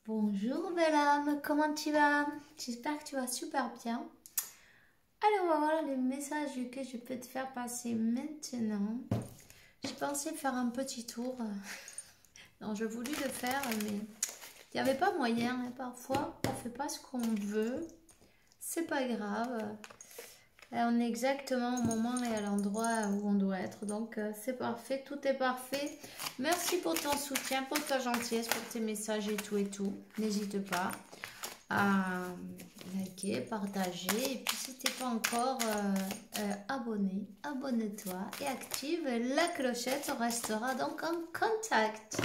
Bonjour belle âme, comment tu vas? J'espère que tu vas super bien. Alors voilà les messages que je peux te faire passer maintenant. J'ai pensé faire un petit tour. Non, j'ai voulu le faire, mais il n'y avait pas moyen. Hein. Parfois, on ne fait pas ce qu'on veut. C'est pas grave. On est exactement au moment et à l'endroit où on doit être. Donc, c'est parfait. Tout est parfait. Merci pour ton soutien, pour ta gentillesse, pour tes messages et tout et tout. N'hésite pas à liker, partager. Et puis, si tu n'es pas encore abonné, abonne-toi et active la clochette. On restera donc en contact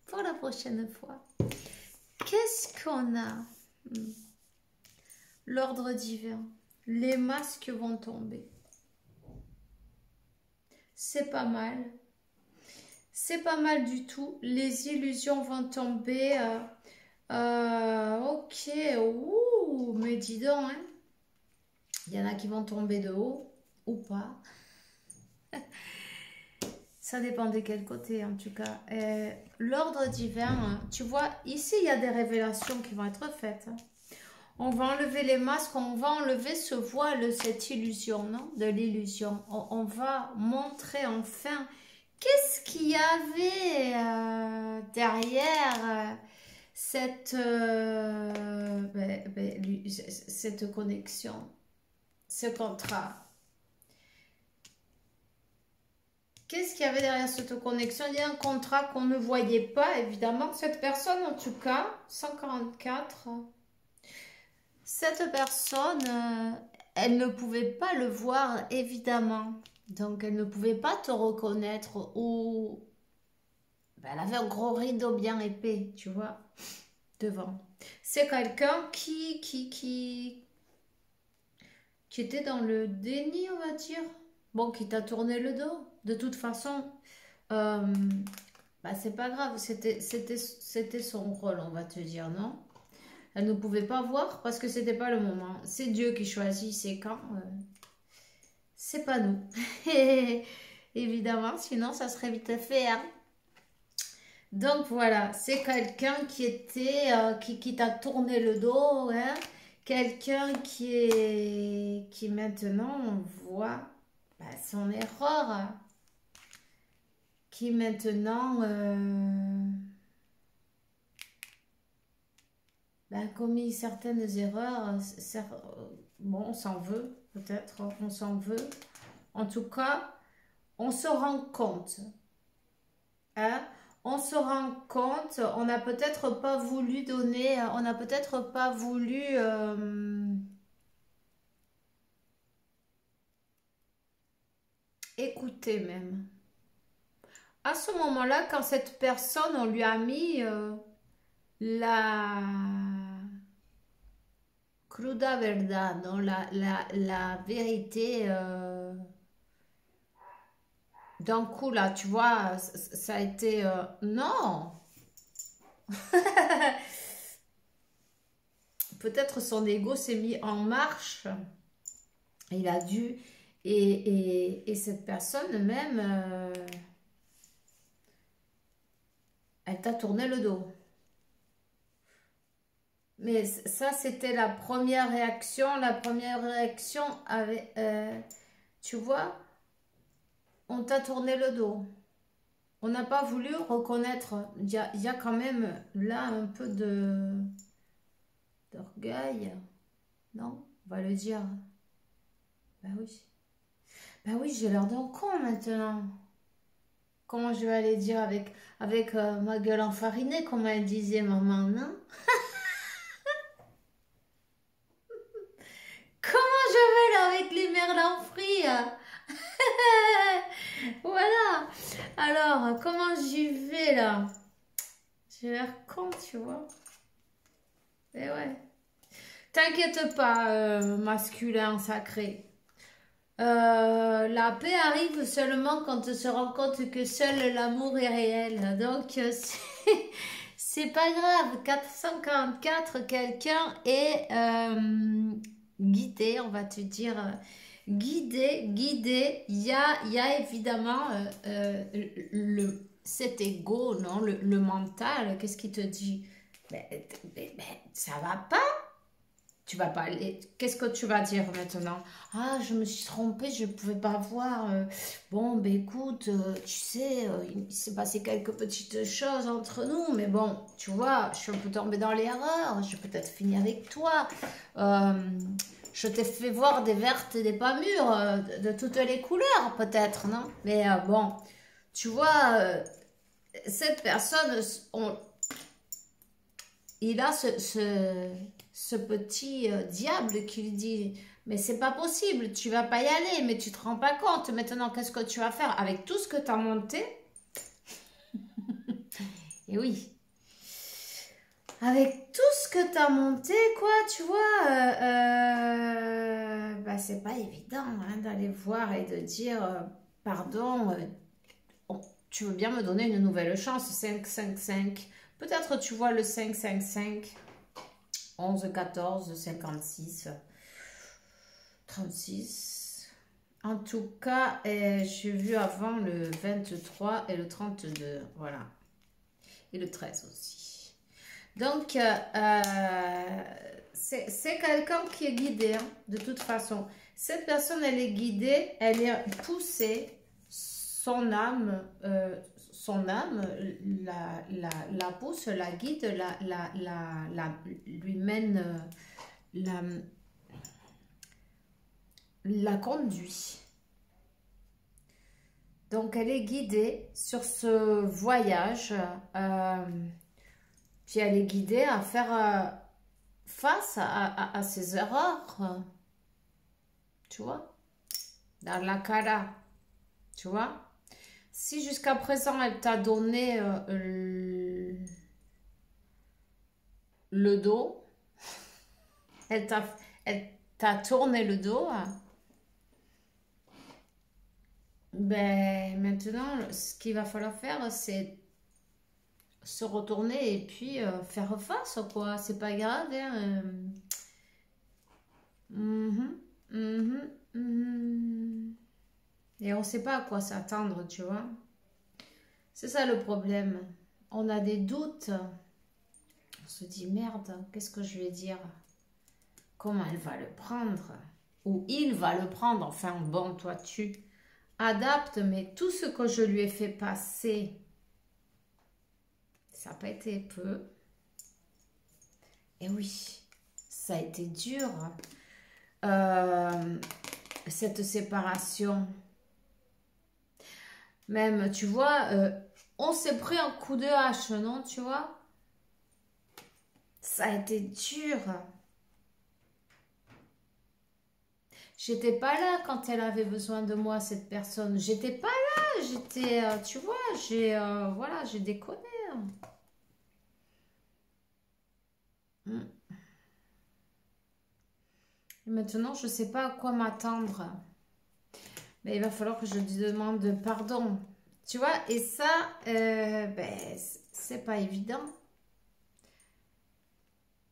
pour la prochaine fois. Qu'est-ce qu'on a? L'ordre divin. Les masques vont tomber. C'est pas mal. C'est pas mal du tout. Les illusions vont tomber. Ok. Ouh, mais dis donc, hein. Il y en a qui vont tomber de haut ou pas. Ça dépend de quel côté, en tout cas. L'ordre divin, tu vois, ici, il y a des révélations qui vont être faites. On va enlever les masques, on va enlever ce voile, cette illusion, non? De l'illusion. On va montrer enfin qu'est-ce qu'il y avait derrière cette connexion, ce contrat. Qu'est-ce qu'il y avait derrière cette connexion? Il y a un contrat qu'on ne voyait pas, évidemment. Cette personne, en tout cas, 144... Cette personne, elle ne pouvait pas le voir, évidemment. Donc, elle ne pouvait pas te reconnaître ou... elle avait un gros rideau bien épais, tu vois, devant. C'est quelqu'un qui était dans le déni, on va dire. Bon, qui t'a tourné le dos. De toute façon, c'est pas grave. C'était son rôle, on va te dire, non? Elle ne pouvait pas voir parce que c'était pas le moment. C'est Dieu qui choisit ses quand. C'est pas nous. Évidemment, sinon ça serait vite fait. Hein. Donc voilà, c'est quelqu'un qui était qui t'a tourné le dos. Hein. Quelqu'un qui maintenant voit son erreur. Qui maintenant commis certaines erreurs. Bon, on s'en veut, peut-être, on s'en veut. En tout cas, on se rend compte. Hein? On se rend compte, on n'a peut-être pas voulu donner, on n'a peut-être pas voulu écouter même. À ce moment-là, quand cette personne, on lui a mis la cruda verdad, non, la vérité d'un coup là, tu vois, ça a été non. Peut-être son ego s'est mis en marche. Il a dû et cette personne même, elle t'a tourné le dos. Mais ça, c'était la première réaction. La première réaction avait, tu vois, on t'a tourné le dos. On n'a pas voulu reconnaître. Il y a quand même là un peu d'orgueil. Non? On va le dire. Ben oui. Ben oui, j'ai l'air d'un con maintenant. Comment je vais aller dire avec ma gueule enfarinée, comme elle disait maman, non? Comment je vais là avec les merlans frits? Voilà. Alors, comment j'y vais là? J'ai l'air con, tu vois. Eh ouais. T'inquiète pas, masculin sacré. La paix arrive seulement quand on se rend compte que seul l'amour est réel. Donc, c'est pas grave. 444, quelqu'un est guidé, on va te dire. Guidé. Il y a évidemment cet ego, non, le mental. Qu'est-ce qu'il te dit? Mais ça va pas. Tu vas pas aller. Qu'est-ce que tu vas dire maintenant? Ah, je me suis trompée, je ne pouvais pas voir. Bon, ben écoute, tu sais, il s'est passé quelques petites choses entre nous, mais bon, tu vois, je suis un peu tombée dans l'erreur. Je vais peut-être finir avec toi. Euh, je t'ai fait voir des vertes et des pas mûres, de toutes les couleurs, peut-être, non? Mais bon, tu vois, cette personne, il a ce petit diable qui lui dit, mais c'est pas possible, tu vas pas y aller, mais tu te rends pas compte. Maintenant, qu'est-ce que tu vas faire avec tout ce que tu as monté? Et oui, avec tout ce que tu as monté, quoi, tu vois, bah, c'est pas évident hein, d'aller voir et de dire, pardon, tu veux bien me donner une nouvelle chance, 5 5 5. Peut-être tu vois le 5 5 5. 11, 14, 56, 36. En tout cas, j'ai vu avant le 23 et le 32. Voilà. Et le 13 aussi. Donc, c'est quelqu'un qui est guidé, hein, de toute façon. Cette personne, elle est guidée, elle est poussée, son âme la pousse, la guide, lui mène, la conduit. Donc, elle est guidée sur ce voyage. Puis, elle est guidée à faire face à ses erreurs. Tu vois? Dans la cara. Tu vois? Si jusqu'à présent, elle t'a donné le dos, elle t'a tourné le dos, ben maintenant, ce qu'il va falloir faire, c'est se retourner et puis faire face, quoi. C'est pas grave, hein. Mhm, mhm, mhm. Et on sait pas à quoi s'attendre, tu vois. C'est ça le problème. On a des doutes. On se dit, merde, qu'est-ce que je vais dire? Comment elle va le prendre? Ou il va le prendre? Enfin, bon, toi, tu adaptes, mais tout ce que je lui ai fait passer, ça n'a pas été peu. Et oui, ça a été dur. Cette séparation. Même, tu vois, on s'est pris un coup de hache, non, tu vois? Ça a été dur. J'étais pas là quand elle avait besoin de moi, cette personne. J'étais pas là. J'étais, tu vois, voilà, j'ai déconné. Mm. Et maintenant, je sais pas à quoi m'attendre. Mais il va falloir que je lui demande pardon. Tu vois, et ça, ben, c'est pas évident.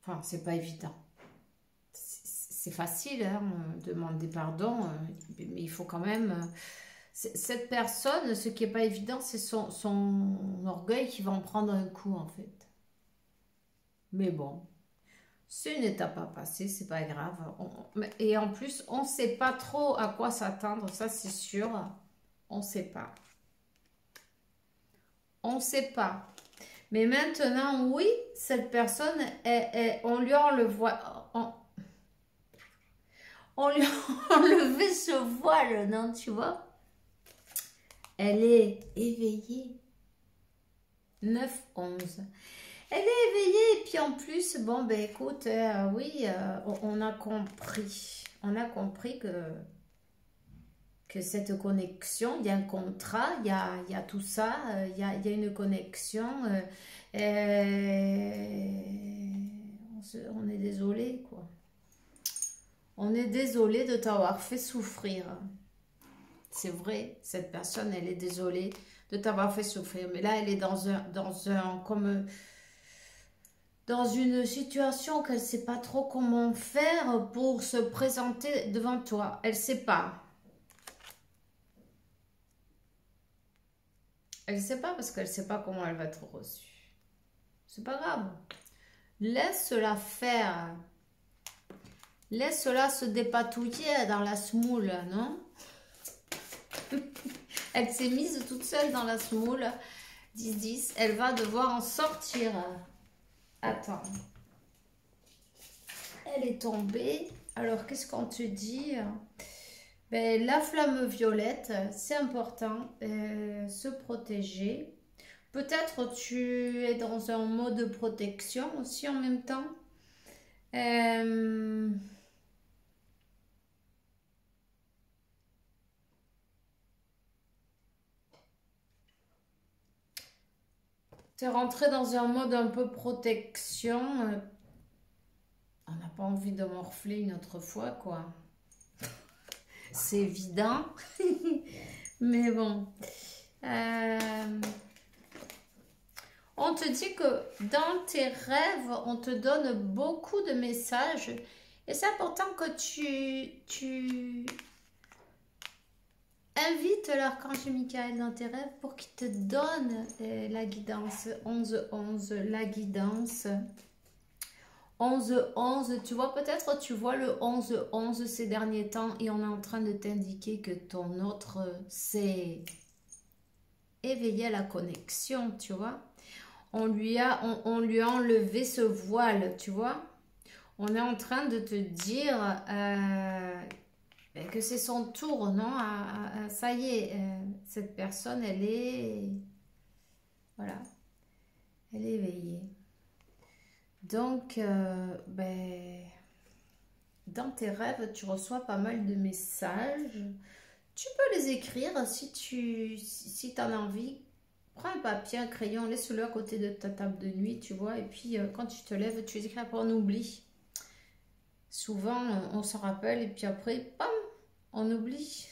Enfin, c'est pas évident. C'est facile, hein, demander pardon, mais il faut quand même... cette personne, ce qui est pas évident, c'est son orgueil qui va en prendre un coup, en fait. Mais bon, c'est une étape à passer, c'est pas grave. Et en plus, on sait pas trop à quoi s'attendre, ça c'est sûr. On sait pas. On sait pas. Mais maintenant, oui, cette personne, on lui on lui a enlevé ce voile, non, tu vois? Elle est éveillée. 9-11. Elle est éveillée et puis en plus, bon, ben écoute, oui, on a compris. On a compris que cette connexion, il y a un contrat, il y a tout ça, il y a une connexion. On est désolé, quoi. On est désolé de t'avoir fait souffrir. C'est vrai, cette personne, elle est désolée de t'avoir fait souffrir. Mais là, elle est comme dans une situation qu'elle ne sait pas trop comment faire pour se présenter devant toi. Elle ne sait pas. Elle ne sait pas parce qu'elle ne sait pas comment elle va être reçue. C'est pas grave. Laisse-la faire. Laisse-la se dépatouiller dans la semoule, non? Elle s'est mise toute seule dans la semoule. 10-10. Elle va devoir en sortir. Attends. Elle est tombée. Alors, qu'est-ce qu'on te dit? Ben, la flamme violette, c'est important. Se protéger. Peut-être tu es dans un mode de protection aussi en même temps. Tu es rentré dans un mode un peu protection. On n'a pas envie de morfler une autre fois, quoi. C'est évident. Mais bon. On te dit que dans tes rêves, on te donne beaucoup de messages. Et c'est important que tu invites l'archange Michael dans tes rêves pour qu'il te donne la guidance. 11-11, la guidance. 11-11, tu vois, peut-être tu vois le 11-11 ces derniers temps et on est en train de t'indiquer que ton autre s'est éveillé à la connexion, tu vois. On lui a enlevé ce voile, tu vois. On est en train de te dire que c'est son tour, non? Ça y est, cette personne, elle est... Voilà. Elle est éveillée. Donc, dans tes rêves, tu reçois pas mal de messages. Tu peux les écrire si tu en as envie. Prends un papier, un crayon, laisse-le à côté de ta table de nuit, tu vois. Et puis, quand tu te lèves, tu les écris, après on oublie. Souvent, on se rappelle et puis après, pam, on oublie.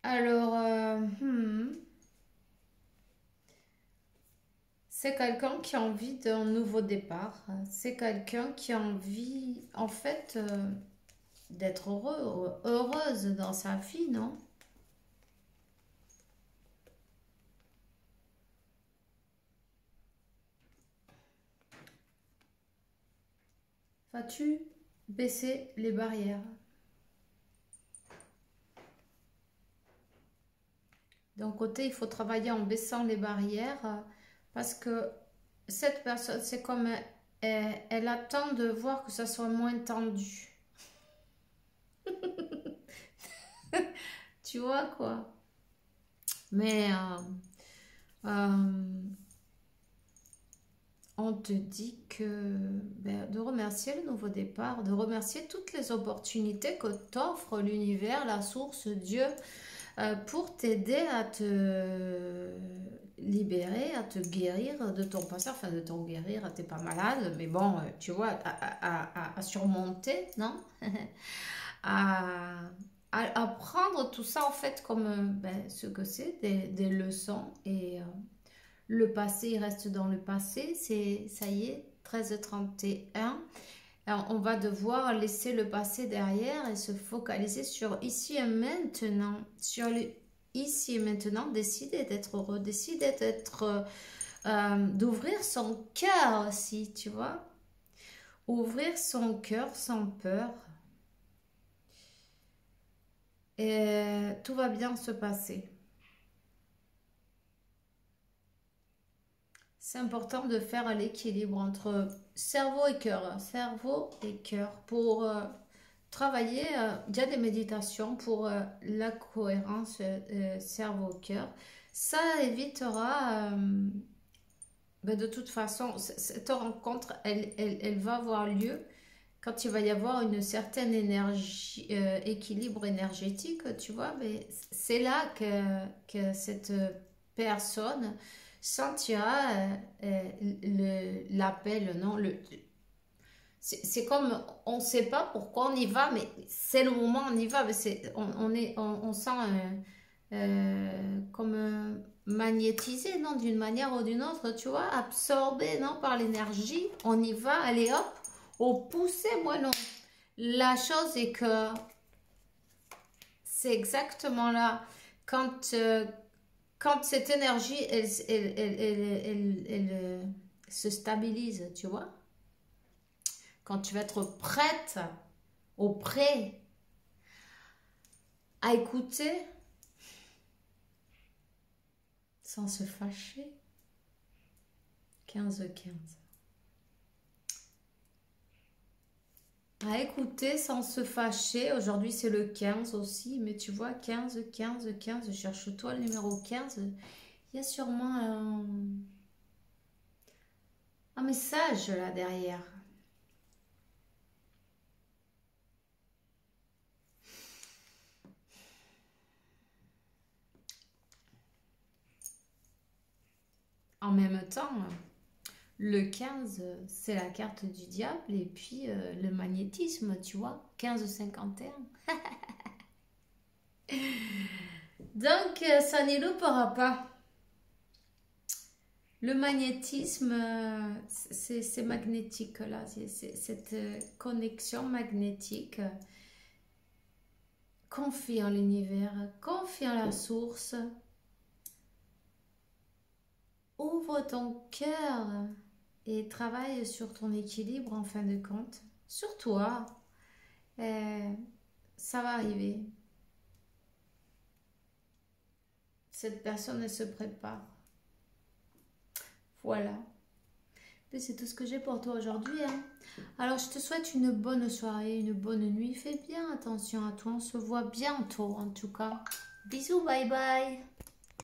Alors, c'est quelqu'un qui a envie d'un nouveau départ. C'est quelqu'un qui a envie, en fait, d'être heureuse dans sa vie, non? Vas-tu baisser les barrières? D'un côté, il faut travailler en baissant les barrières parce que cette personne, c'est comme elle attend de voir que ça soit moins tendu. Tu vois quoi? Mais on te dit que de remercier le nouveau départ, de remercier toutes les opportunités que t'offre l'univers, la source, Dieu, pour t'aider à te libérer, à te guérir de ton passé, enfin de t'en guérir, t'es pas malade, mais bon, tu vois, à surmonter, non? à prendre tout ça en fait comme ce que c'est, des leçons et le passé, il reste dans le passé, ça y est, 13h31. Alors, on va devoir laisser le passé derrière et se focaliser sur ici et maintenant. Sur le ici et maintenant, décider d'être heureux, décider d'ouvrir son cœur aussi, tu vois. Ouvrir son cœur sans peur. Et tout va bien se passer. C'est important de faire l'équilibre entre cerveau et cœur pour travailler. Il y a des méditations pour la cohérence cerveau-cœur. Ça évitera, de toute façon, cette rencontre, elle va avoir lieu quand il va y avoir une certaine énergie, équilibre énergétique, tu vois. Mais c'est là que cette personne sentira l'appel, non? C'est comme, on ne sait pas pourquoi on y va, mais c'est le moment, on y va. Mais on sent comme magnétisé, non? D'une manière ou d'une autre, tu vois, absorbé, non? Par l'énergie, on y va, allez hop, au poussé, moi non. La chose est que c'est exactement là, quand quand cette énergie, elle se stabilise, tu vois. Quand tu vas être prête, au prêt, à écouter, sans se fâcher. 15-15. À écouter sans se fâcher. Aujourd'hui, c'est le 15 aussi. Mais tu vois, 15. Cherche-toi le numéro 15. Il y a sûrement un message là derrière. En même temps, le 15, c'est la carte du diable. Et puis, le magnétisme, tu vois. 15-51. Donc, ça n'y loupera pas. Le magnétisme, c'est magnétique là, c'est cette connexion magnétique. Confie en l'univers, confie en la source. Ouvre ton cœur et travaille sur ton équilibre en fin de compte. Sur toi, ça va arriver. Cette personne, elle se prépare. Voilà. C'est tout ce que j'ai pour toi aujourd'hui. Hein. Alors, je te souhaite une bonne soirée, une bonne nuit. Fais bien attention à toi. On se voit bientôt, en tout cas. Bisous, bye bye.